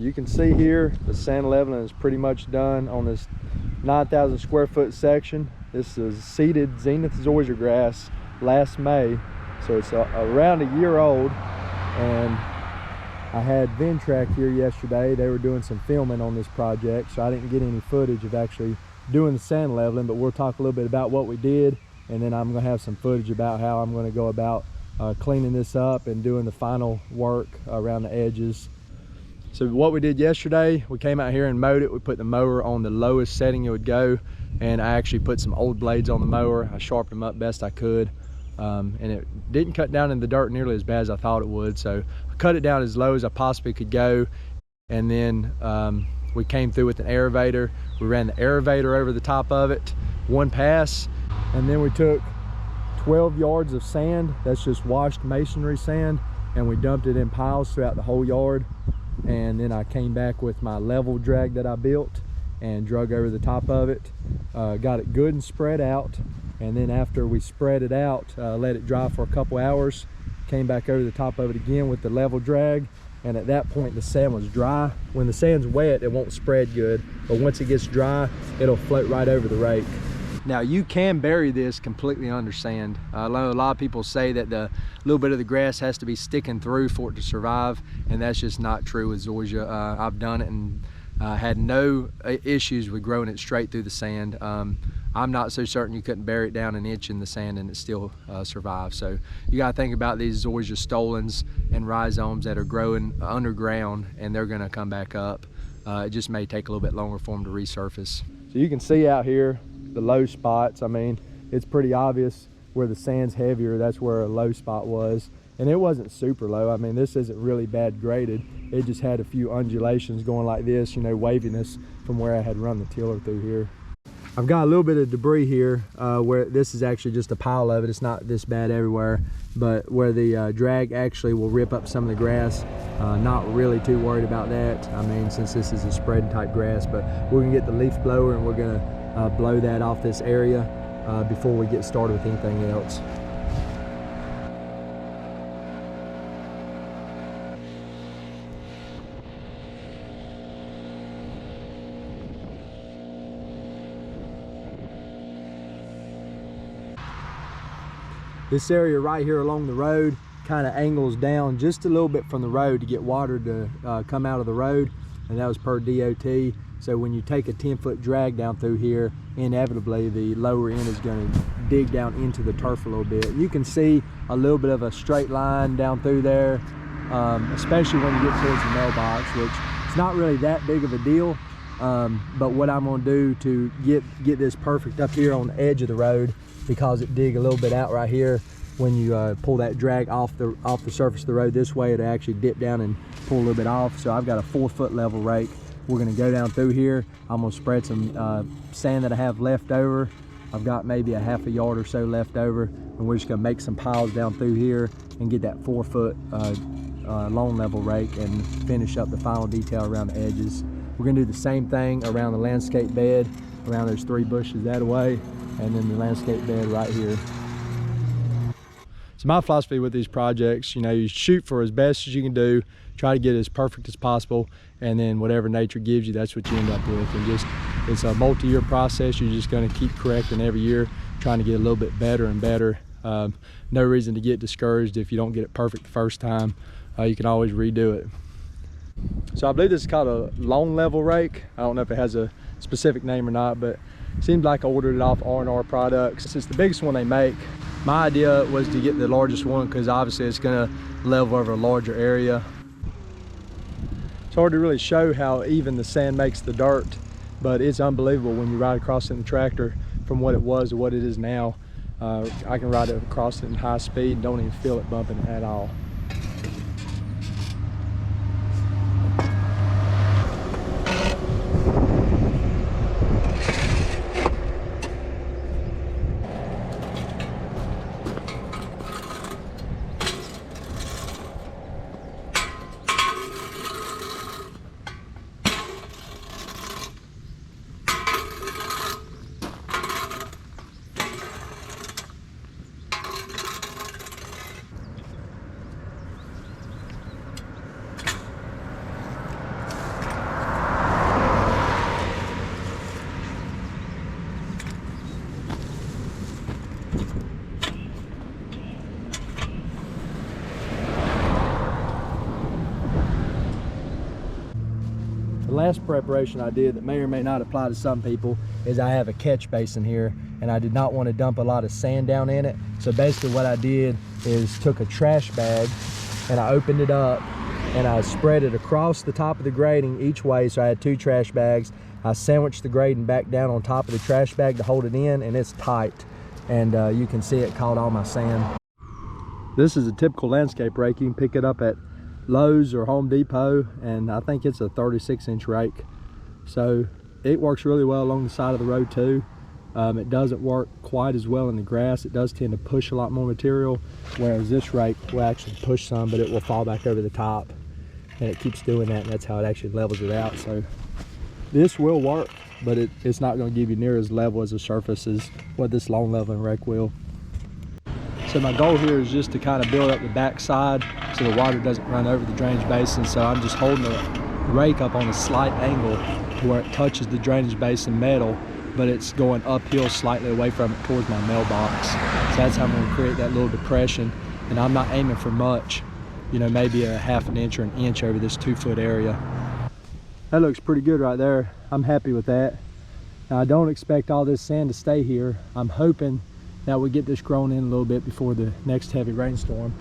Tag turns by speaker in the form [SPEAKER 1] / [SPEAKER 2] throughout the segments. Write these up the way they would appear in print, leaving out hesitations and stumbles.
[SPEAKER 1] You can see here the sand leveling is pretty much done on this 9,000 square foot section. This is seeded Zenith Zoysia grass last May, so it's around a year old. And I had Ventrac here yesterday. They were doing some filming on this project, so I didn't get any footage of actually doing the sand leveling, but we'll talk a little bit about what we did, and then I'm going to have some footage about how I'm going to go about cleaning this up and doing the final work around the edges. So what we did yesterday, we came out here and mowed it. We put the mower on the lowest setting it would go, and I actually put some old blades on the mower. I sharpened them up best I could, and it didn't cut down in the dirt nearly as bad as I thought it would. So I cut it down as low as I possibly could go, and then we came through with an aerator. We ran the aerator over the top of it, one pass, and then we took 12 yards of sand. That's just washed masonry sand, and we dumped it in piles throughout the whole yard. And then I came back with my level drag that I built and drug over the top of it, got it good and spread out. And then after we spread it out, let it dry for a couple hours, came back over the top of it again with the level drag. And at that point the sand was dry. When the sand's wet, it won't spread good, but once it gets dry, it'll float right over the rake. Now you can bury this completely under sand. I know a lot of people say that the little bit of the grass has to be sticking through for it to survive, and that's just not true with Zoysia. I've done it and had no issues with growing it straight through the sand. I'm not so certain you couldn't bury it down an inch in the sand and it still survives. So you got to think about these Zoysia stolons and rhizomes that are growing underground, and they're going to come back up. It just may take a little bit longer for them to resurface. So you can see out here the low spots. I mean, it's pretty obvious where the sand's heavier, that's where a low spot was. And it wasn't super low. I mean, this isn't really bad graded. It just had a few undulations going like this, you know, waviness from where I had run the tiller through here. I've got a little bit of debris here where this is actually just a pile of it. It's not this bad everywhere, but where the drag actually will rip up some of the grass. Not really too worried about that. I mean, since this is a spread type grass, but we're gonna get the leaf blower and we're gonna blow that off this area before we get started with anything else. This area right here along the road kind of angles down just a little bit from the road to get water to come out of the road, and that was per DOT. So when you take a 10-foot drag down through here, inevitably the lower end is going to dig down into the turf a little bit. You can see a little bit of a straight line down through there, especially when you get towards the mailbox, which it's not really that big of a deal. But what I'm going to do to get this perfect up here on the edge of the road, because it dig a little bit out right here, when you pull that drag off the surface of the road this way, it'll actually dip down and pull a little bit off. So I've got a 4-foot level rake. We're going to go down through here. I'm going to spread some sand that I have left over. I've got maybe a half a yard or so left over, and we're just going to make some piles down through here and get that 4-foot long level rake and finish up the final detail around the edges. We're going to do the same thing around the landscape bed, around those 3 bushes that way, and then the landscape bed right here. So my philosophy with these projects, you know, you shoot for as best as you can do, try to get as perfect as possible, and then whatever nature gives you, that's what you end up with. And just, it's a multi-year process. You're just going to keep correcting every year, trying to get a little bit better and better. No reason to get discouraged if you don't get it perfect the first time. You can always redo it. So I believe this is called a long level rake. I don't know if it has a specific name or not, but it seems like I ordered it off R&R Products. It's the biggest one they make. My idea was to get the largest one because obviously it's going to level over a larger area. It's hard to really show how even the sand makes the dirt, but it's unbelievable when you ride across it in the tractor from what it was to what it is now. I can ride it across it in high speed and don't even feel it bumping at all. The last preparation I did that may or may not apply to some people is I have a catch basin here, and I did not want to dump a lot of sand down in it. So basically what I did is took a trash bag and I opened it up and I spread it across the top of the grading each way. So I had 2 trash bags. I sandwiched the grading back down on top of the trash bag to hold it in, and it's tight. And you can see it caught all my sand. This is a typical landscape rake. You can pick it up at Lowe's or Home Depot, and I think it's a 36-inch rake. So it works really well along the side of the road too. It doesn't work quite as well in the grass. It does tend to push a lot more material, whereas this rake will actually push some, but it will fall back over the top, and it keeps doing that, and that's how it actually levels it out. So this will work, but it's not going to give you near as level as the surface as what this long leveling rake will. So my goal here is just to kind of build up the back side so the water doesn't run over the drainage basin. So I'm just holding the rake up on a slight angle to where it touches the drainage basin metal, but it's going uphill slightly away from it towards my mailbox. So that's how I'm going to create that little depression. And I'm not aiming for much, you know, maybe a ½ an inch or an inch over this 2-foot area. That looks pretty good right there. I'm happy with that. Now I don't expect all this sand to stay here. I'm hoping that we get this grown in a little bit before the next heavy rainstorm.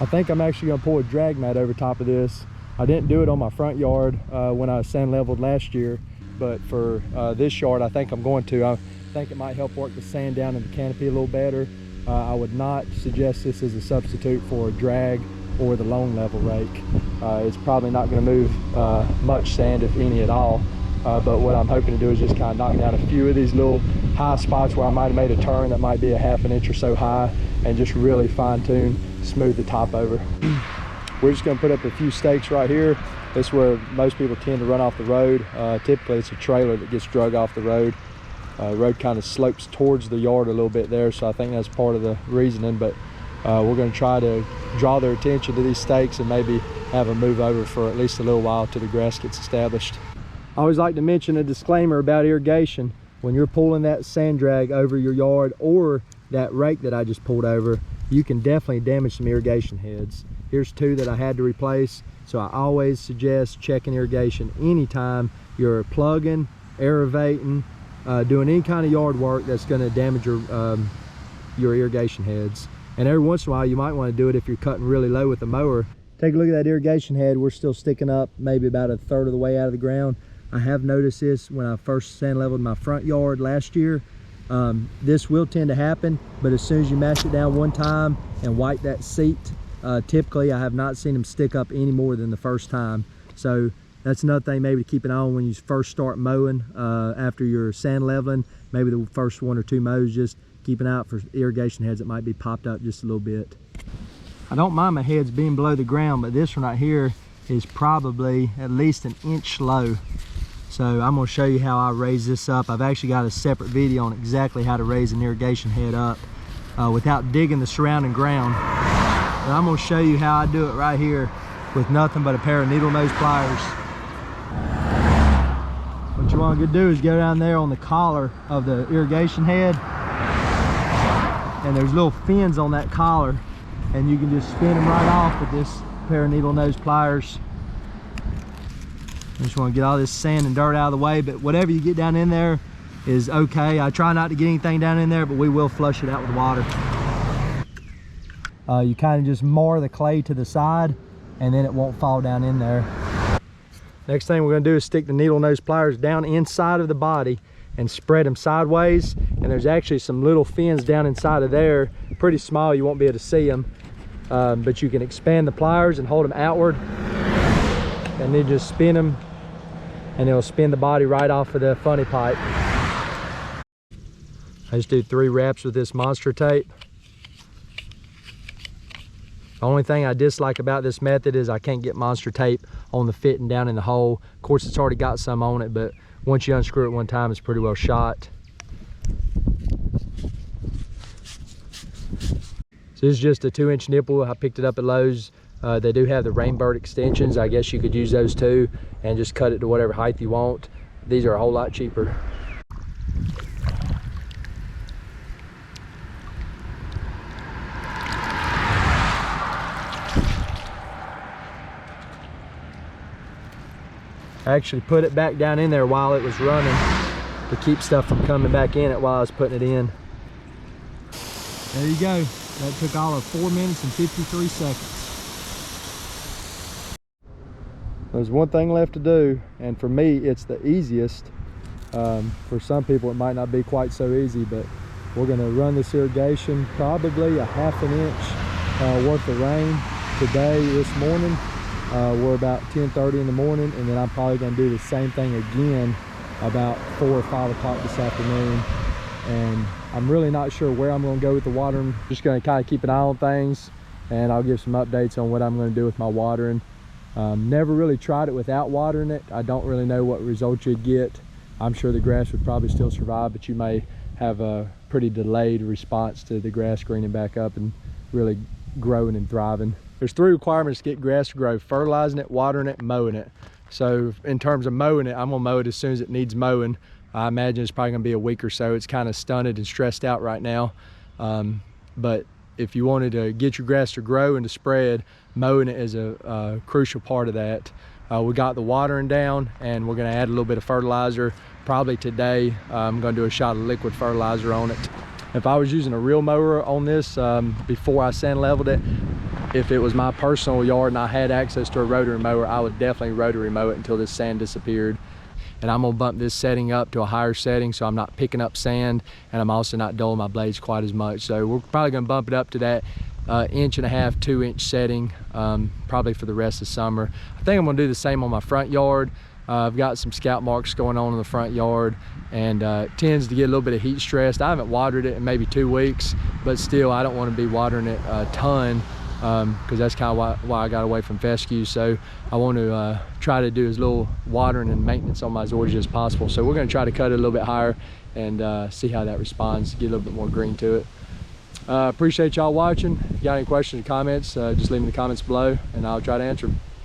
[SPEAKER 1] I think I'm actually going to pull a drag mat over top of this. I didn't do it on my front yard when I sand leveled last year, but for this yard I think I'm going to. I think it might help work the sand down in the canopy a little better. I would not suggest this as a substitute for a drag or the lone level rake. It's probably not going to move much sand, if any at all. But what I'm hoping to do is just kind of knock down a few of these little high spots where I might have made a turn that might be a ½ an inch or so high, and just really fine tune, smooth the top over. We're just going to put up a few stakes right here. This is where most people tend to run off the road. Typically it's a trailer that gets drug off the road. Road kind of slopes towards the yard a little bit there, so I think that's part of the reasoning. But we're going to try to draw their attention to these stakes and maybe have them move over for at least a little while till the grass gets established. I always like to mention a disclaimer about irrigation. When you're pulling that sand drag over your yard or that rake that I just pulled over, you can definitely damage some irrigation heads. Here's 2 that I had to replace, so I always suggest checking irrigation anytime you're plugging, aerating, doing any kind of yard work that's going to damage your irrigation heads. And every once in a while you might want to do it if you're cutting really low with a mower. Take a look at that irrigation head. We're still sticking up maybe about 1/3 of the way out of the ground. I have noticed this when I first sand leveled my front yard last year. This will tend to happen, but as soon as you mash it down one time and wipe that seat, typically I have not seen them stick up any more than the first time. So that's another thing maybe to keep an eye on when you first start mowing after you're sand leveling. Maybe the first 1 or 2 mows, just keep an eye out for irrigation heads that might be popped up just a little bit. I don't mind my heads being below the ground, but this one right here is probably at least 1 inch low. So I'm going to show you how I raise this up. I've actually got a separate video on exactly how to raise an irrigation head up without digging the surrounding ground. But I'm going to show you how I do it right here with nothing but a pair of needle nose pliers. What you want to do is go down there on the collar of the irrigation head, and there's little fins on that collar, and you can just spin them right off with this pair of needle nose pliers. I just want to get all this sand and dirt out of the way, but whatever you get down in there is okay. I try not to get anything down in there, but we will flush it out with water. You kind of just mar the clay to the side, and then it won't fall down in there. Next thing we're going to do is stick the needle nose pliers down inside of the body and spread them sideways. And there's actually some little fins down inside of there, pretty small, you won't be able to see them, but you can expand the pliers and hold them outward, and then just spin them, and it'll spin the body right off of the funny pipe. I just do 3 wraps with this monster tape. The only thing I dislike about this method is I can't get monster tape on the fitting down in the hole. Of course, it's already got some on it, but once you unscrew it one time, it's pretty well shot. So this is just a 2-inch nipple. I picked it up at Lowe's. They do have the Rainbird extensions. I guess you could use those too and just cut it to whatever height you want. These are a whole lot cheaper. I actually put it back down in there while it was running to keep stuff from coming back in it while I was putting it in. There you go. That took all of 4 minutes and 53 seconds. There's one thing left to do, and for me it's the easiest. For some people it might not be quite so easy, but we're going to run this irrigation probably a ½ inch worth of rain today, this morning. We're about 10:30 in the morning, and then I'm probably going to do the same thing again about 4 or 5 o'clock this afternoon. And I'm really not sure where I'm going to go with the watering. Just going to kind of keep an eye on things, and I'll give some updates on what I'm going to do with my watering. Never really tried it without watering it. I don't really know what results you'd get. I'm sure the grass would probably still survive, but you may have a pretty delayed response to the grass greening back up and really growing and thriving. There's 3 requirements to get grass to grow: fertilizing it, watering it, and mowing it. So in terms of mowing it, I'm gonna mow it as soon as it needs mowing. I imagine it's probably gonna be a week or so. It's kind of stunted and stressed out right now. But if you wanted to get your grass to grow and to spread, mowing it is a crucial part of that. We got the watering down, and we're gonna add a little bit of fertilizer. Probably today, I'm gonna do a shot of liquid fertilizer on it. If I was using a real mower on this before I sand leveled it, if it was my personal yard and I had access to a rotary mower, I would definitely rotary mow it until this sand disappeared. And I'm gonna bump this setting up to a higher setting so I'm not picking up sand, and I'm also not dulling my blades quite as much. So we're probably gonna bump it up to that 1.5 inch, 2 inch setting, probably for the rest of summer. I think I'm gonna do the same on my front yard. I've got some scalp marks going on in the front yard, and it tends to get a little bit of heat stressed. I haven't watered it in maybe 2 weeks, but still I don't want to be watering it a ton, because that's kind of why I got away from fescue. So I want to try to do as little watering and maintenance on my Zoysia as possible. So we're going to try to cut it a little bit higher and see how that responds, get a little bit more green to it. Appreciate y'all watching. If you got any questions or comments, just leave them in the comments below and I'll try to answer them.